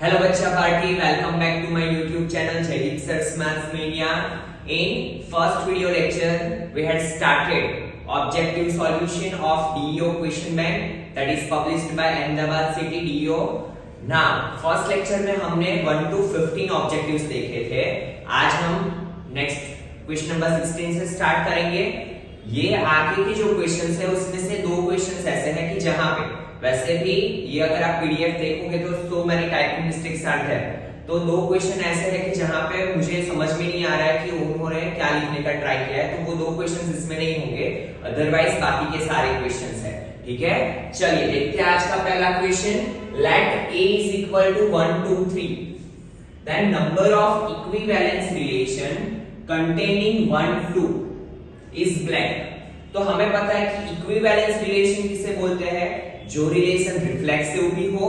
Hello Bacha Party, welcome back to my YouTube channel Jaideep Sir's Maths Mania. In first video lecture, we had started objective solution of DEO question bank that is published by Ahmedabad City DEO. Now, first lecture में हमने 1 to 15 objectives देखे थे. आज हम next question number 16 से start करेंगे. ये आगे के जो questions है उसमें से दो questions ऐसे हैं कि जहां पे वैसे भी ये अगर आप पीडीएफ देखोगे तो so many typing mistakes are there. तो दो क्वेश्चन ऐसे हैं कि जहां पे मुझे समझ में नहीं आ रहा है कि उन्होंने क्या लिखने का ट्राई किया है, तो वो दो क्वेश्चंस इसमें नहीं होंगे, अदरवाइज बाकी के सारे क्वेश्चंस हैं. ठीक है, चलिए देखते हैं आज का पहला question. Let a is equal to 1 2 3 then number of equivalence relation containing 1 2 is blank. तो हमें पता है कि इक्विवेलेंस रिलेशन किसे बोलते हैं? जो रिलेशन रिफ्लेक्सिव भी हो,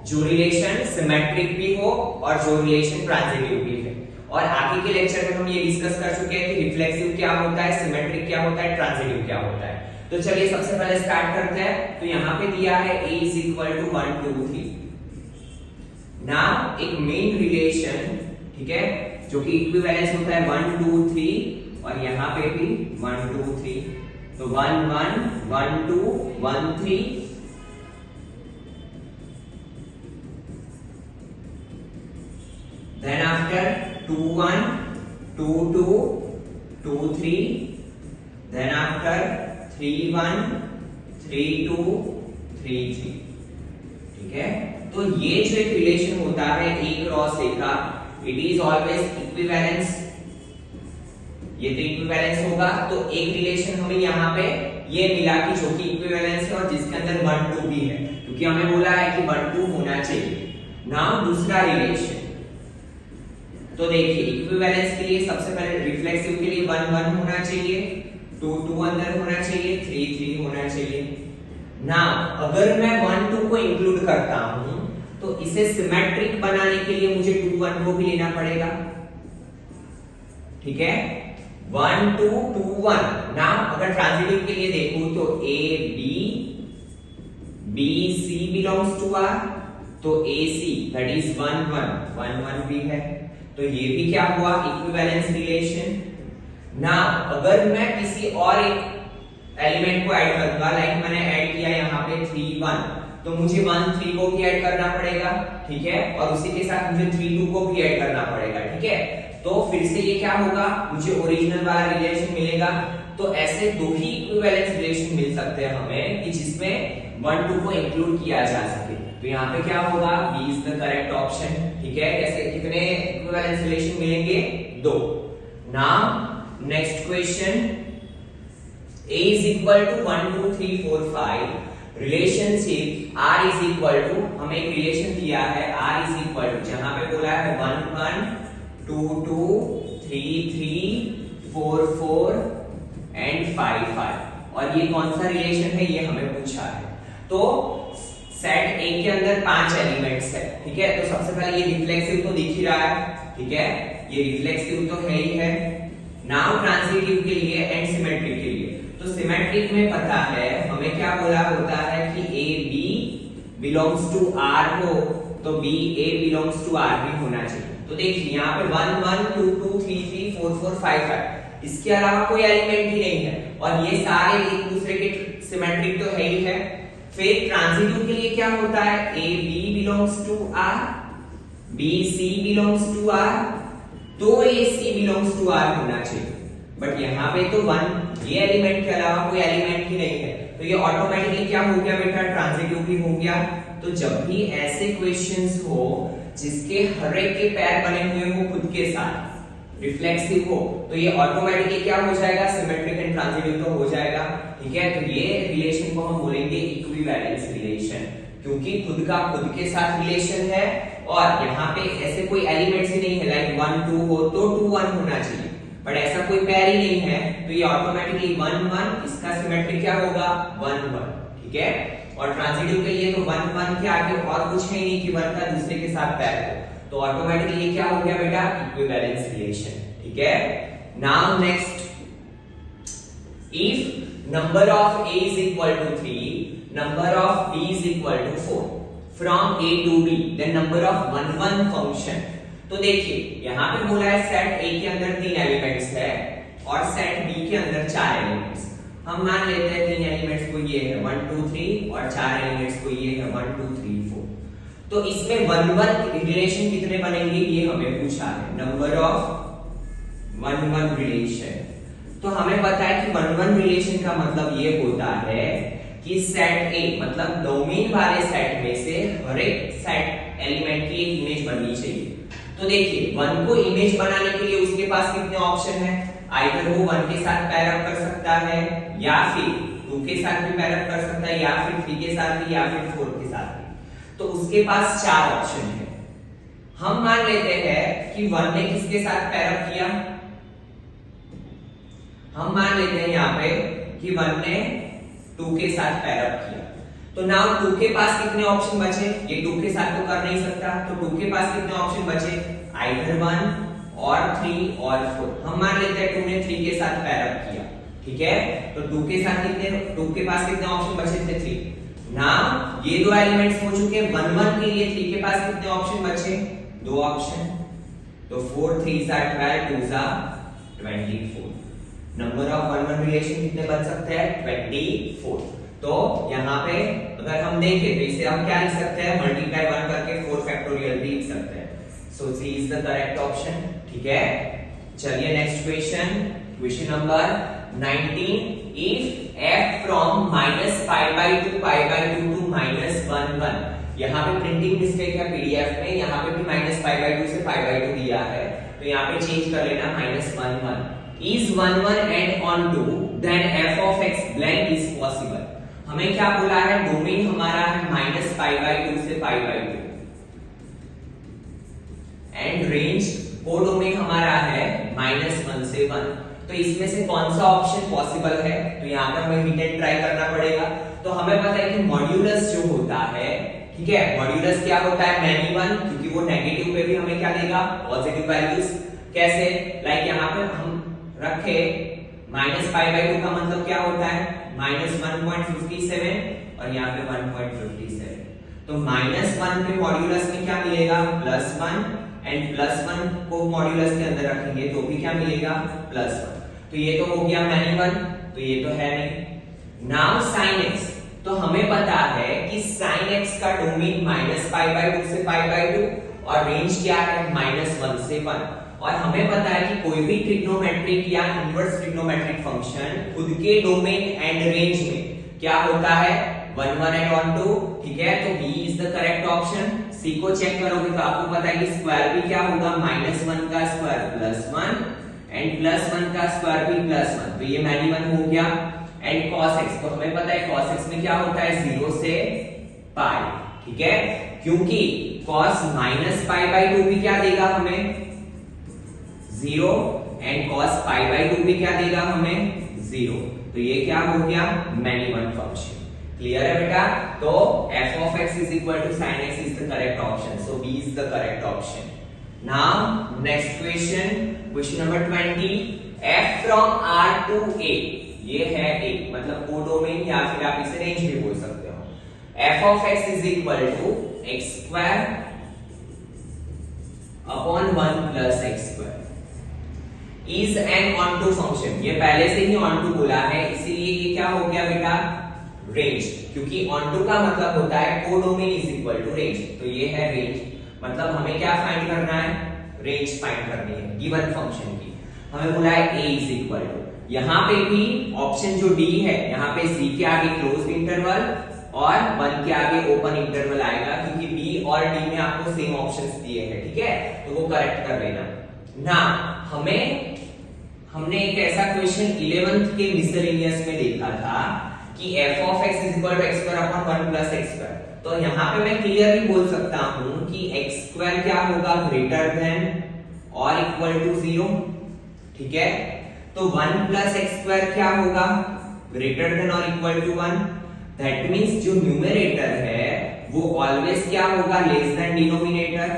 जो रिलेशन सिमेट्रिक भी हो और जो रिलेशन ट्रांजिटिव भी है. और आगे के लेक्चर में हम ये डिस्कस कर चुके हैं कि रिफ्लेक्सिव क्या होता है, सिमेट्रिक क्या होता है, ट्रांजिटिव क्या होता है. तो चलिए सबसे पहले स्टार्ट करते हैं. तो यहाँ पे दिया है a is equal to 1 2 3. Now एक मेन रिलेशन, ठीक है, जो कि इक्विवेलेंस होता है 1 2 3 और यहाँ पे भी 1 2 3. तो 1 1 1 2 1 3. Then after 2 1 2 2 2 3. Then after 3 1 3 2 3 3. ठीक है, तो ये जो एक रिलेशन होता है a क्रॉस a का, इट इज ऑलवेज इक्विवेलेंस. ये तो इक्विवेलेंस होगा. तो एक रिलेशन हमें यहाँ पे ये मिला कि जो कि इक्विवेलेंस है और जिसके अंदर 1 2 भी है, क्योंकि हमें बोला है कि 1 2 होना चाहिए. नाउ दूसरा रिलेशन, तो देखिए इक्विवेलेंस के लिए सबसे पहले रिफ्लेक्सिव के लिए 1 1 होना चाहिए, 2 2 अंदर होना चाहिए, 3 3 होना चाहिए. ना अगर मैं 1 2 को इंक्लूड करता हूं तो इसे सिमेट्रिक बनाने के लिए मुझे 2 1 को भी लेना पड़ेगा. ठीक है, 1 2 2 1. ना अगर ट्रांजिटिव के लिए देखूं तो a b c belongs to r, तो ac दैट इज 1 1 1 1 भी है. तो ये भी क्या हुआ? Equivalence relation. ना अगर मैं किसी और एक एलिमेंट को ऐड करूंगा, लाइक मैंने ऐड किया यहाँ पे 3 1, तो मुझे 1 3 को भी ऐड करना पड़ेगा. ठीक है, और उसी के साथ मुझे 3 2 को भी ऐड करना पड़ेगा. ठीक है, तो फिर से ये क्या होगा? मुझे ओरिजिनल वाला रिलेशन मिलेगा. तो ऐसे दो ही इक्विवेलेंस रिलेशन मिल सकते हैं हमें कि जिसमें 1 2 को इंक्लूड किया जा सके. तो यहाँ पे क्या होगा? B is the correct option. ठीक है, कैसे कितने इक्विवेलेंस रिलेशन मिलेंगे? 2. Now next question. a is equal to 1 2 3 4 5. Relationship r is equal to, हमें एक रिलेशन दिया है r इज इक्वल टू, जहां पे बोला है 1 1 2 2 3 3 4 4 एंड 5 5. और ये कौन सा रिलेशन है ये हमें पूछा है. तो सेट A के अंदर 5 एलिमेंट्स है. ठीक है, तो सबसे पहले ये रिफ्लेक्सिव तो दिख ही रहा है. ठीक है, ये रिफ्लेक्सिव तो है ही है. नाउ ट्रांजिटिव के लिए एंड सिमेट्रिक के लिए, तो सिमेट्रिक में पता है हमें क्या बोला होता है कि A B belongs to R हो, तो B A belongs to R भी होना चाहिए. तो देखिए यहाँ पे 1 1 2 2 3 3 4 4 5 5, इसके अलावा कोई एलिमेंट ही नहीं है और ये सारे एक दूसरे के सिमेट्रिक तो है ही है. फिर ट्रांजिटिव के लिए क्या होता है? A B belongs to R, B C belongs to R, तो A C belongs to R होना चाहिए. बट यहाँ पे तो 1 ये एलिमेंट के अलावा कोई एलिमेंट ही नहीं है, तो ये ऑटोमेटिकली क्या हो गया बेटा? ट्रांजिटिव भी हो गया. तो जब भी ऐसे क्वेश्चंस हो जिसके हर एक के पैर बने हुए हो खुद के साथ, रिफ्लेक्सिव हो, तो ये ऑटोमेटिकली क्या हो जाएगा? सिमेट्रिक एंड ट्रांजिटिव तो हो जाएगा. ठीक है, तो ये रिलेशन को हम बोलेंगे इक्विवेलेंस रिलेशन, क्योंकि खुद का खुद के साथ रिलेशन है और यहाँ पे ऐसे कोई एलिमेंट्स ही नहीं है. लाइक 1 2 हो तो 2 1 होना चाहिए, बट ऐसा कोई पैर ही नहीं है, तो ये ऑटोमेटिकली 1 1, इसका सिमेट्रिक क्या होगा? 1 1. ठीक है, और ट्रांजिटिव के लिए तो 1 1 के आगे और कुछ है नहीं कि 1 का दूसरे के साथ पैर हो, तो ऑटोमेटिकली क्या हो गया बेटा? Equivalence relation. ठीक है, now next. If number of a is equal to 3, number of b is equal to 4. From A to B then number of 1 1 function. तो देखिए यहाँ पे बोला है सेट ए के अंदर 3 एलिमेंट्स है और सेट बी के अंदर 4 एलिमेंट्स। हम मान लेते हैं 3 एलिमेंट्स को ये है 1 2 3 और 4 एलिमेंट्स को ये है 1 2 3 4। तो इसमें 1 1 रिलेशन कितने बनेंगे ये हमें पूछा है, नंबर ऑफ 1 1 रिलेशन। तो हमें पता है कि 1 1 रिलेशन का मतलब ये होता है कि सेट ए मतलब डोमेन वाले सेट में से हर एक सेट एलिमेंट की एक इमेज बननी चाहिए। तो देखिए 1 को इमेज बनाने के लिए उसके पास कितने ऑप्शन है, आइदर वो 1 के साथ पैर अप कर सकता है या फिर 2 के साथ भी पैर अप कर सकता है या फिर 3 के साथ भी या फिर 4 के साथ भी। तो उसके पास 4 ऑप्शन है। हम मान लेते हैं कि 1 ने किसके साथ पैर अप किया, हम मान लेते हैं यहाँ पे कि 1 ने 2 के साथ पैर अप किया। तो नाउ 2 के पास कितने ऑप्शन बचे, ये 2 के साथ तो कर नहीं सकता, तो 2 के पास कितने ऑप्शन बचे, आइदर 1 और 3 और 4। हम मान लेते हैं 2 ने 3 के साथ पैर अप किया, ठीक है। तो 2 के साथ कितने, 2 के पास कितने ऑप्शन बचे थे, 3। नाउ ये दो एलिमेंट्स हो चुके, 1 1 के लिए 3 के पास कितने ऑप्शन बचे, 2 ऑप्शन। तो 4 3 12 2 24। नंबर ऑफ 1 1 रिलेशन कितने बन सकते हैं, 24। तो यहाँ पे अगर हम देखें तो इसे हम क्या लिख सकते हैं, मल्टीप्लाई 1 करके 4 फैक्टोरियल भी लिख सकते हैं। So C is the correct option, ठीक है। चलिए next question, question number 19। If f from -π/2 π/2 to -1 1, यहाँ पे प्रिंटिंग मिस्टेक है पीडीएफ में, यहाँ पे भी -π/2 से π/2 दिया है, तो यहाँ पे चेंज कर लेना -1 1 is 1 1 and on 2 then f of x blank is possible। हमें क्या बोला है, डोमेन हमारा है -π/2 से π/2 एंड रेंज को डोमेन हमारा है -1 से 1। तो इसमें से कौन सा ऑप्शन पॉसिबल है, तो यहाँ पर हमें हिट एंड ट्राई करना पड़ेगा। तो हमें पता है कि मॉड्यूलस जो होता है, ठीक है, मॉड्यूलस क्या होता है, मैनी 1, क्योंकि वो नेगेटिव पे भी हमें क्या देगा, पॉजिटिव वैल्यूज। कैसे, लाइक यहाँ पे हम रखे -π/2 का मतलब क्या होता है, -1.57 और यहाँ पे 1.57। तो -1 पे मॉड्यूलस में क्या मिलेगा, +1 एंड +1 को मॉड्यूलस के अंदर रखेंगे तो भी क्या मिलेगा, +1। तो ये तो हो गया मैनी 1, तो ये तो है नहीं। नाउ sin x, तो हमें पता है कि sin x का डोमेन -π/2 से π/2 और रेंज क्या है, -1 से 1। और हमें पता है कि कोई भी ट्रिग्नोमेट्रिक या इनवर्स ट्रिग्नोमेट्रिक फंक्शन खुद के डोमेन एंड रेंज में क्या होता है, 1 1 एंड ऑन 2, ठीक है। तो B is the correct option. C को चेक करोगे तो आपको पता है कि स्क्वायर भी क्या होगा, -1 का स्क्वायर +1 एंड +1 का स्क्वायर भी +1। तो ये मैनी 1 हो गया। एंड cos x, तो हमें पता है cos x में क्या होता है, 0 से π, ठीक है, क्योंकि cos -π/2 भी क्या देगा हमें, 0 एंड cos π/2 भी क्या देगा हमें, 0। तो ये क्या हो गया, मैनी 1 फंक्शन। क्लियर है बेटा। तो f of x is equal to sin x is the correct option, so b is the correct option। now next question, question number 20। f from r to a, ये है a, मतलब codomain या फिर आप इसे रेंज भी बोल सकते हो। f of x is equal to x² upon 1 plus x² is an onto function। ये पहले से ही onto बोला है, इसीलिए ये क्या हो गया बेटा, रेंज, क्योंकि onto का मतलब होता है codomain is equal to range. तो ये है रेंज, मतलब हमें क्या फाइंड करना है, रेंज फाइंड करनी है गिवन फंक्शन की। हमें बोला है a इज इक्वल टू, यहाँ पे भी ऑप्शन जो d है, यहाँ पे c के आगे क्लोज्ड इंटरवल और 1 के आगे ओपन इंटरवल आएगा, क्योंकि b और d में आपको सेम ऑप्शंस दिए हैं, ठीक है। तो वो करेक्ट कर लेना ना। हमने एक ऐसा क्वेश्चन 11th के मिसलेनियस में देखा था कि f of x is equal to x² upon 1 plus x²। तो यहाँ पे मैं क्लियरली बोल सकता हूं कि x² क्या होगा, ग्रेटर देन और इक्वल टू 0, ठीक है। तो 1 plus x² क्या होगा, ग्रेटर देन और इक्वल टू 1। दैट मींस जो न्यूमरेटर है वो ऑलवेज क्या होगा, लेस देन डिनोमिनेटर।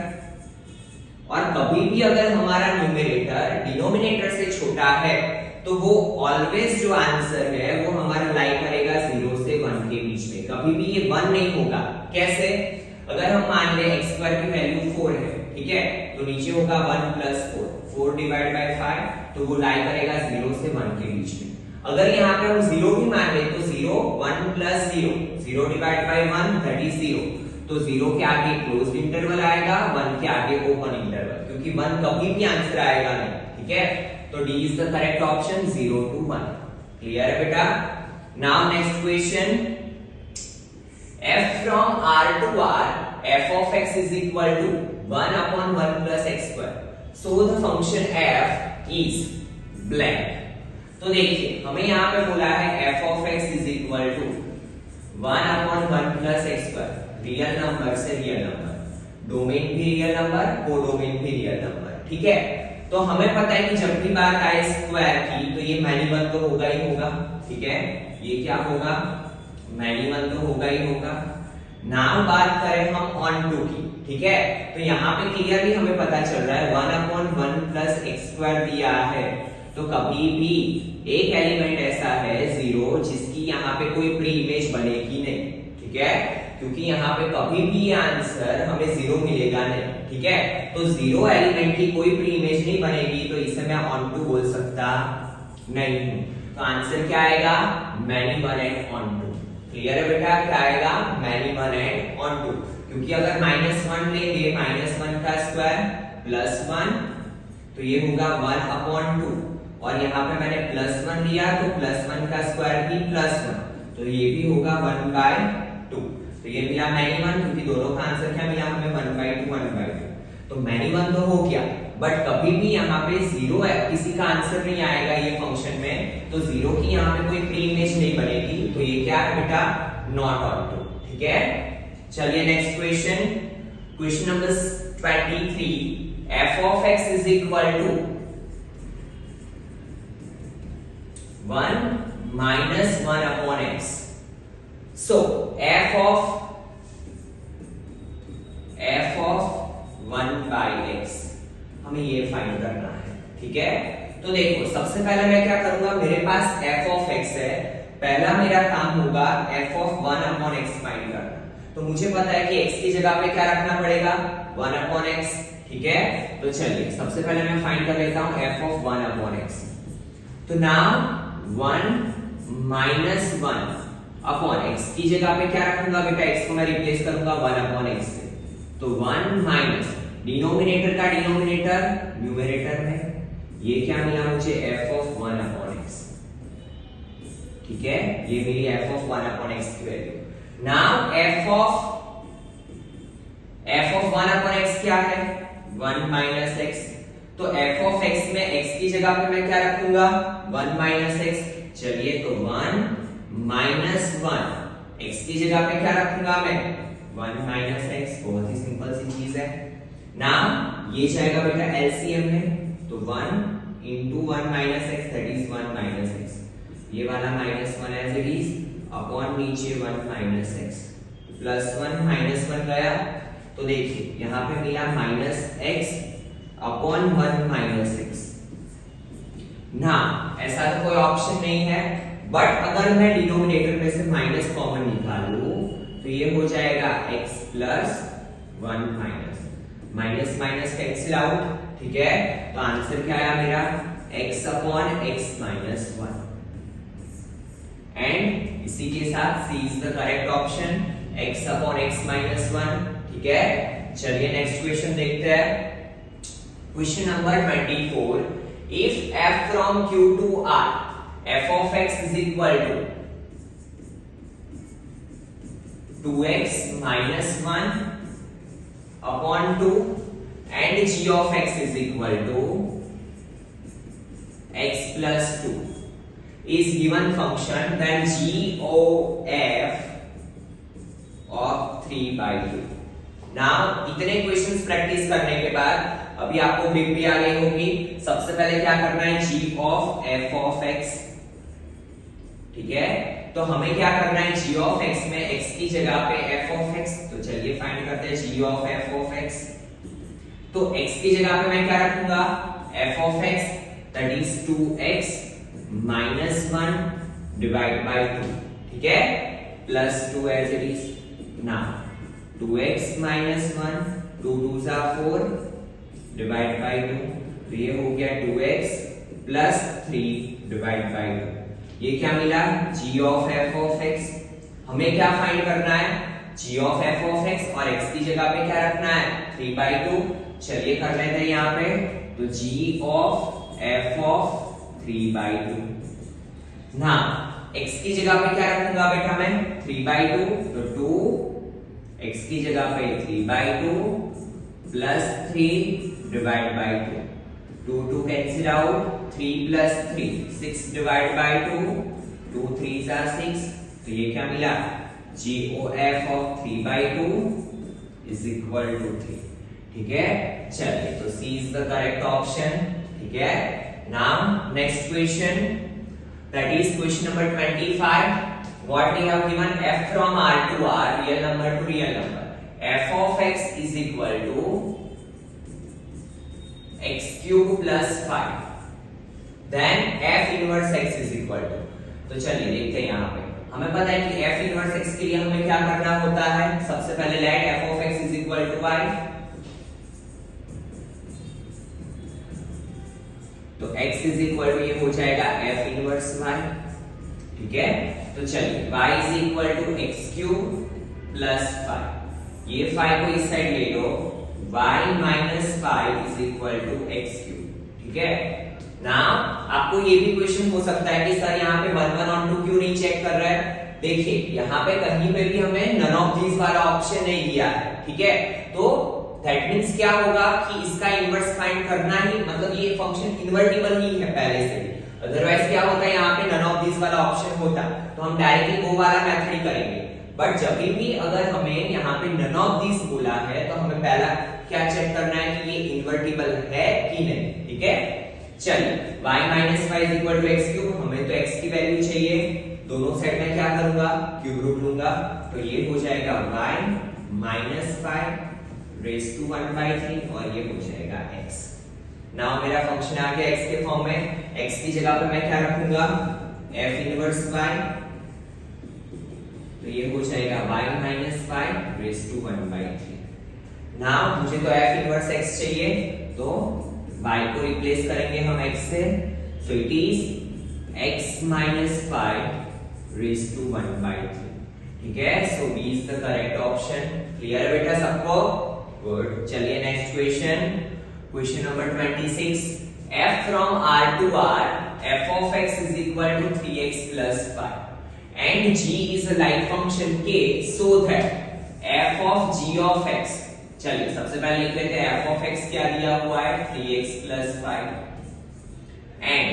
और कभी भी अगर हमारा न्यूमरेटर डिनोमिनेटर से छोटा है तो वो ऑलवेज जो आंसर है वो हमारा लाई करेगा 0 से 1 के बीच में, कभी भी ये 1 नहीं होगा। कैसे, अगर हम मान ले x स्क्वायर की वैल्यू 4 है, ठीक है, तो नीचे होगा 1 प्लस 4, 4 डिवाइड बाय 5, तो वो लाई करेगा 0 से 1 के बीच में। अगर यहाँ पे हम 0 भी मान ले तो 0 1 plus 0, 0 divide by 1 that is 0, तो 0 के आगे क्लोज्ड इंटरवल आएगा, 1 के आगे ओपन इंटरवल, क्योंकि 1 कभी भी आंसर आएगा नहीं, ठीक है। तो D is the correct option 0 to 1। Clear है बेटा? Now next question, f from r to r f of x is equal to 1 upon 1 plus x square, so the function f is blank। तो देखिए हमें यहाँ पे बोला है f of x is equal to 1 upon 1 plus x square, real number से real number, domain भी real number, codomain भी रियल नंबर, ठीक है। तो हमें पता है कि जब भी बात आए स्क्वायर की तो ये मैनिमल तो होगा ही होगा, ठीक है, ये क्या होगा, मैनिमल तो होगा ही होगा। नाउ बात करें हम ऑन टू की, ठीक है, तो यहाँ पे क्लियरली हमें पता चल रहा है 1 upon 1 plus x square दिया है, तो कभी भी एक एलिमेंट ऐसा है 0 जिसकी यहाँ पे कोई प्री इमेज बनेगी नहीं, ठीक है, क्योंकि यहाँ पे कभी भी आंसर हमें 0 मिलेगा नहीं, ठीक है। तो 0 एलिमेंट की कोई प्री इमेज नहीं बनेगी, तो इसे मैं ऑन टू बोल सकता नहीं हूं। तो आंसर क्या आएगा, many one and onto. Clear है बेटा? क्या आएगा, many one and onto, क्योंकि अगर -1 लेंगे, -1 का स्क्वायर +1, तो ये होगा 1 upon 2, और यहाँ पे मैंने +1 लिया तो +1 का स्क्वायर भी +1, तो ये भी होगा 1/2। तो ये मिला मैनी वन, क्योंकि दोनों का आंसर क्या मिला हमें 1/2 1/2। तो मैनी वन तो हो गया, बट कभी भी यहाँ पे 0 है, किसी का आंसर नहीं आएगा ये फंक्शन में, तो 0 की यहाँ पे कोई प्री इमेज नहीं बनेगी, तो ये क्या है बेटा, नॉट ऑन टू, ठीक है। चलिए next question, question number 23, f of x is equal to 1 minus 1 upon x, so f of 1 by x हमें ये फाइंड करना है, ठीक है। तो देखो सबसे पहले मैं क्या करूंगा, मेरे पास f of x है, पहला मेरा काम होगा f of 1 upon x find करना। तो मुझे पता है कि x की जगह पे क्या रखना पड़ेगा, 1 upon x, ठीक है। तो चलिए सबसे पहले मैं फाइंड कर लेता हूं f of 1 upon x। तो नाउ 1 minus 1 अपॉन x की जगह पे क्या रखूंगा बेटा, x को मैं रिप्लेस करूंगा 1 अपॉन x से, तो 1 माइनस डिनोमिनेटर का डिनोमिनेटर न्यूमरेटर में, ये क्या मिला मुझे, f of 1 अपॉन x, ठीक है, ये मेरी f of 1 अपॉन x की value. Now f of 1 upon x क्या है, 1 माइनस x, तो f of x में x की जगह पे मैं क्या रखूंगा, 1 माइनस x। चलिए तो 1 माइनस 1 x की जगह पे क्या रखूंगा मैं, 1 माइनस x, बहुत ही सिंपल सी चीज है ना। ये जाएगा बेटा एलसीएम में, तो 1 into 1 minus x that is 1 minus x, ये वाला -1 as it is अपॉन नीचे 1 minus x प्लस 1 minus 1 गया, तो देखिए यहाँ पे मिला -x अपॉन 1 minus x ना। ऐसा तो कोई ऑप्शन नहीं है, बट अगर मैं डिनोमिनेटर में से माइनस कॉमन निकालूं तो ये हो जाएगा x plus 1 minus minus cancel out, ठीक है। तो आंसर क्या आया मेरा, x upon x minus 1, and इसी के साथ C is the correct option, x upon x minus 1, ठीक है। चलिए नेक्स्ट क्वेश्चन देखते हैं, question number 24, if f from q to r f of x is equal to 2x minus 1 upon 2 and g of x is equal to x plus 2 is given function, then g of f of 3/2। Now इतने questions practice करने के बाद अभी आपको grip भी आ गई होगी। सबसे पहले क्या करना है, g of f of x, ठीक है। तो हमें क्या करना है, g of x में x की जगह पे f of x, तो चलिए फाइंड करते हैं g of f of x। तो x की जगह पे मैं क्या रखूंगा, f of x that is 2x minus 1 divided by 2, ठीक है, plus 2 as it is। now 2x minus 1, 2 2 4 divide by 2, तो ये हो गया 2x प्लस 3 डिवाइड बाई 2। ये क्या मिला? g of f of x। हमें क्या फाइंड करना है? g of f of x और x की जगह पे क्या रखना है? 3/2। चलिए कर लेते हैं यहाँ पे, तो g ऑफ f ऑफ 3/2 ना x की जगह पे क्या रखूंगा बेटा मैं? 3/2, तो 2 x की जगह पे 3/2 plus 3 divide by 2, 2 2 cancel out, 3 plus 3 6 divide by 2, 2 3 are 6, तो ये क्या मिला? GOF of 3/2 is equal to 3। ठीक है, चलिए तो C is the correct option. ठीक है, now next question, that is question number 25। What we have given f from R to R, real number to real number, f of x is equal to x cube plus 5, then f inverse x is equal to, तो चलिए देखते हैं यहाँ पे। हमें पता है कि f इनवर्स x के लिए हमें क्या करना होता है? सबसे पहले late f of x is equal to y, तो x is equal to ये हो जाएगा f इनवर्स y। ठीक है, तो चलिए y is equal to x cube plus 5, ये 5 को इस साइड ले लो, y minus 5 is equal to x cube। ठीक है, नाउ आपको ये भी क्वेश्चन हो सकता है कि सर यहाँ पे 1 1 और 2 क्यों नहीं चेक कर रहे हैं? देखिए यहाँ पे कहीं पे भी हमें नन ऑफ दीज वाला ऑप्शन नहीं दिया है। ठीक है, तो दैट मींस क्या होगा कि इसका इनवर्स फाइंड करना ही, मतलब ये फंक्शन इन्वर्टिबल ही है पहले से। अदरवाइज क्या होता है, यहाँ पे नन ऑफ दीज वाला ऑप्शन होता तो हम डायरेक्टली वो वाला मेथड ही करेंगे। बट जब भी अगर हमें यहाँ पे नन ऑफ दीज बोला है तो हमें पहला क्या चेक करना है कि ये इन्वर्टिबल है कि नहीं। ठीक है, चलिए y minus 5 is equal to x cube, हमें तो x की वैल्यू चाहिए, दोनों साइड में क्या करूंगा? क्यूब रूट लूंगा, तो ये हो जाएगा y minus 5 raised to 1/3 और ये हो जाएगा x। नाउ मेरा फंक्शन आ गया x के फॉर्म में, x की जगह पे मैं क्या रखूंगा? f इनवर्स y, तो ये हो जाएगा y minus 5 raised to 1/3। Now मुझे तो f इनवर्स x चाहिए, तो y को रिप्लेस करेंगे हम x से, so it is x minus 5 raised to 1/3। ठीक है, सो B is the correct option. Clear है बेटा सबको? गुड। चलिए next question, question number 26। f from R to R, f of x is equal to 3x plus 5 and g is a like function k, so that f of g of x, चलिए सबसे पहले लिख लेते हैं f of x क्या दिया हुआ है? 3x plus 5 and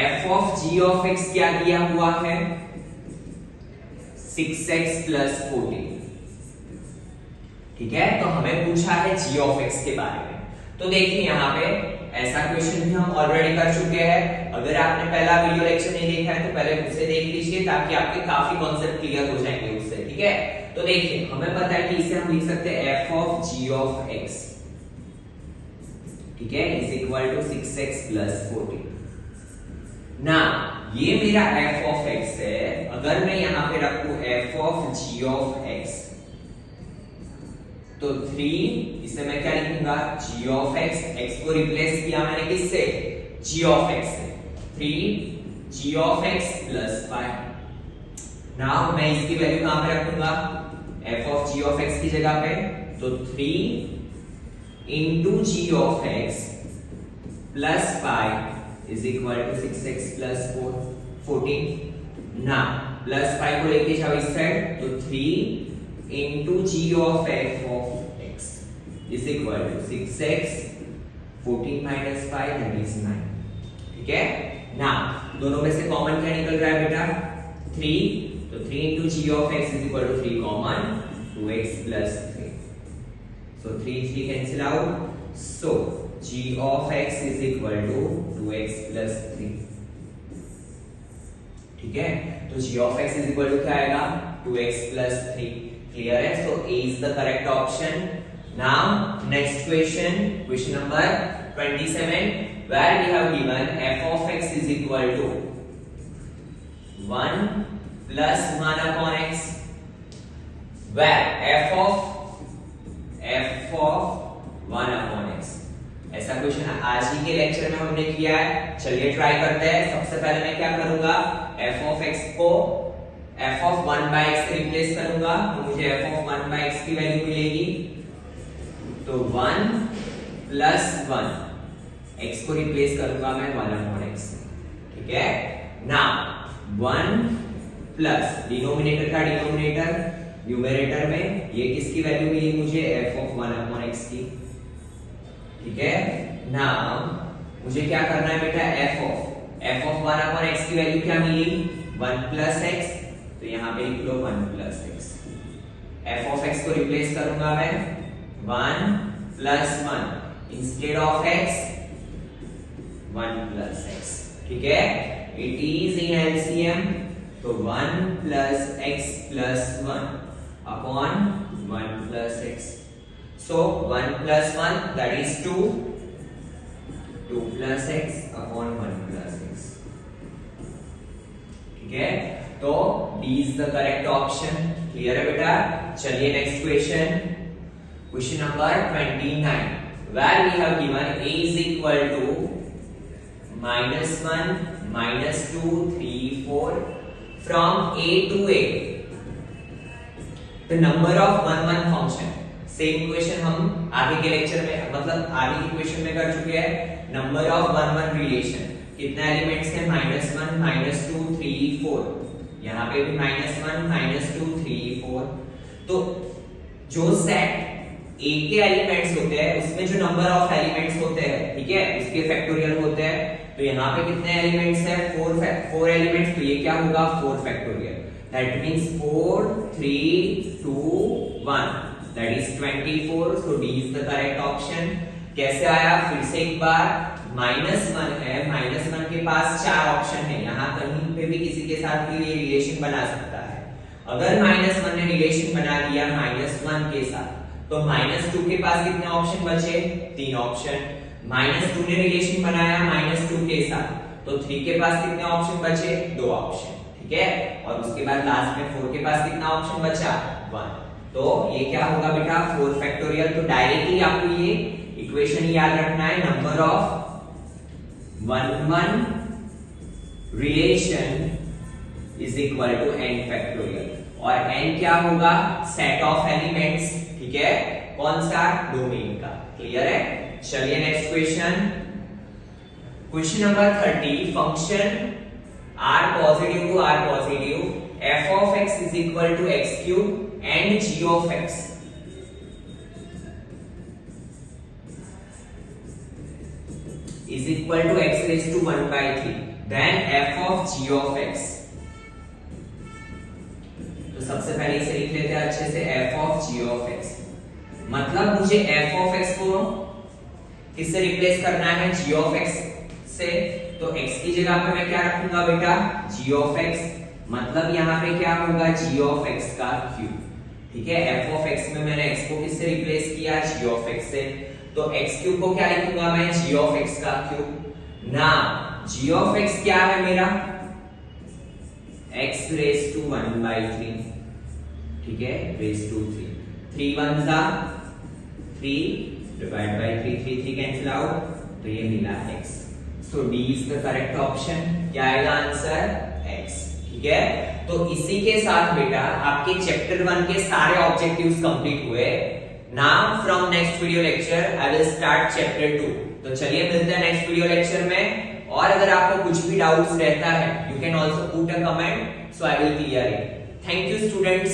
f of g of x क्या दिया हुआ है? 6x plus 14। ठीक है, तो हमें पूछा है g of x के बारे में। तो देखिए यहाँ पे ऐसा क्वेश्चन भी हम ऑलरेडी कर चुके हैं। अगर आपने पहला वीडियो लेक्चर नहीं देखा है तो पहले उसे देख लीजिए ताकि आपके काफी कॉन्सेप्ट क्लियर हो जाएंगे उससे। ठीक है, तो देखिए हमें पता है कि इसे हम लिख सकते हैं f of g of x, ठीक है, is equal to 6x plus 14। ना ये मेरा f of x है, अगर मैं यहां पे रखूं f of g of x, तो 3, इसे मैं क्या लिखूंगा? g of x, x को रिप्लेस किया मैंने किससे? g of x से, 3 g of x plus 5। Now मैं इसकी वैल्यू कहां पे रखूंगा? f of g of x की जगह पे, तो 3 into g of x plus 5 is equal to 6x plus 14। ना प्लस 5 को लेके जाओ इस साइड, तो 3 into g of f of x is equal to 6x 14 minus 5 that is 9। ठीक है, ना दोनों में से कॉमन क्या निकल रहा है बेटा? 3, तो 3 into g of x is equal to 3 common, 2x plus 3, so 3 cancel out, so g of x is equal to 2x plus 3। ठीक है, तो g of x is equal to क्या आएगा? 2x plus 3। क्लियर है? सो A is the correct option। Now next question, question number 27, where we have given f of x is equal to 1 plus 1 upon x, where f of F of 1 upon x. ऐसा question आज ही के lecture में हमने किया है। चलिए try करते हैं। सबसे पहले मैं क्या करूंगा, एफ ऑफ एक्स को एफ ऑफ 1 बाय एक्स से रिप्लेस करूंगा, तो मुझे एफ ऑफ 1 बाय एक्स की वैल्यू मिलेगी। तो 1 प्लस 1 एक्स को रिप्लेस करूंगा मैं 1 अपॉन एक्स से, ठीक है ना। 1 प्लस डिनोमिनेटर का डिनोमिनेटर न्यूमरेटर में, ये किसकी वैल्यू मिली मुझे, एफ ऑफ 1 अपॉन एक्स की, ठीक है ना। मुझे क्या करना है बेटा, एफ ऑफ 1 अपॉन एक्स की वैल्यू क्या मिली, 1 प्लस एक्स, तो यहां पे लिख लो 1 plus x. F of x को रिप्लेस करूंगा मैं 1 plus 1 instead of x 1 plus x, ठीक है। इट इज इन एलसीएम, तो 1 plus x plus 1 upon 1 plus x. So 1 plus 1 that is 2, 2 plus x upon 1 plus x, ठीक है। तो D is the correct option। Clear है बेटा। चलिए next question, question number 29, where we have given a is equal to -1 -2 3 4 from a to a the number of 1 1 function। Same question हम आगे के lecture में, मतलब आगे के क्वेश्चन में कर चुके हैं। नंबर ऑफ 1 1 रिलेशन, कितना एलिमेंट्स है, -1 -2 3 4, यहाँ पे भी -1 -2 3 4। तो जो सेट A के एलिमेंट्स होते हैं उसमें जो नंबर ऑफ एलिमेंट्स होते हैं, ठीक है, उसके फैक्टोरियल होते हैं। तो यहाँ पे कितने एलिमेंट्स है, 4 एलिमेंट्स, तो ये क्या होगा 4 factorial, that means 4 3 2 1 that is 24। so D is the correct option। कैसे आया, फिर से एक बार, -1 है, -1 के पास 4 ऑप्शन है, यहाँ कहीं पे भी किसी के साथ भी ये रिलेशन बना सकता है। अगर -1 ने रिलेशन बना दिया -1 के साथ, तो -2 के पास कितने ऑप्शन बचे, 3 ऑप्शन। -2 ने रिलेशन बनाया -2 के साथ, तो 3 के पास कितने ऑप्शन बचे, 2 ऑप्शन, ठीक है। और उसके बाद लास्ट में 4 के पास कितना ऑप्शन बचा, 1। तो ये क्या होगा बेटा, 4 फैक्टोरियल। तो डायरेक्टली आपको ये इक्वेशन याद रखना है, number of 1 1 relation is equal to n factorial. और n क्या होगा, सेट ऑफ एलिमेंट्स, ठीक है, कौन सा, डोमेन का। क्लियर है। चलिए next question, question number 30, function r positive to r positive f of x is equal to x cube and g of x is equal to x raised to 1 by 3, then f of g of x। तो सबसे पहले इसे लिख लेते हैं अच्छे से, f of g of x, मतलब मुझे f of x को किससे रिप्लेस करना है, g of x से। तो x की जगह पे मैं क्या रखूंगा बेटा, g of x, मतलब यहाँ पे क्या होगा, g of x का क्यूब, ठीक है। f of x में मैंने x को किससे रिप्लेस किया, g of x से, तो x क्यूब को क्या लिखूंगा मैं, g of x का क्यूब ना। g of x क्या है मेरा, x raised to 1 by 3, ठीक है, raised to 3, 3 1 जा 3 डिवाइड बाय 3 3 3 कैंसिल आउट, तो ये मिला x। So D is the correct option. क्या आएगा आंसर, x, ठीक है। तो इसी के साथ बेटा आपके चैप्टर 1 के सारे ऑब्जेक्टिव्स कंप्लीट हुए। Now from next video lecture I will start chapter 2। तो चलिए मिलते हैं नेक्स्ट वीडियो लेक्चर में। और अगर आपको कुछ भी डाउट्स रहता है, you can also put a comment, so I will clear it. Thank you students.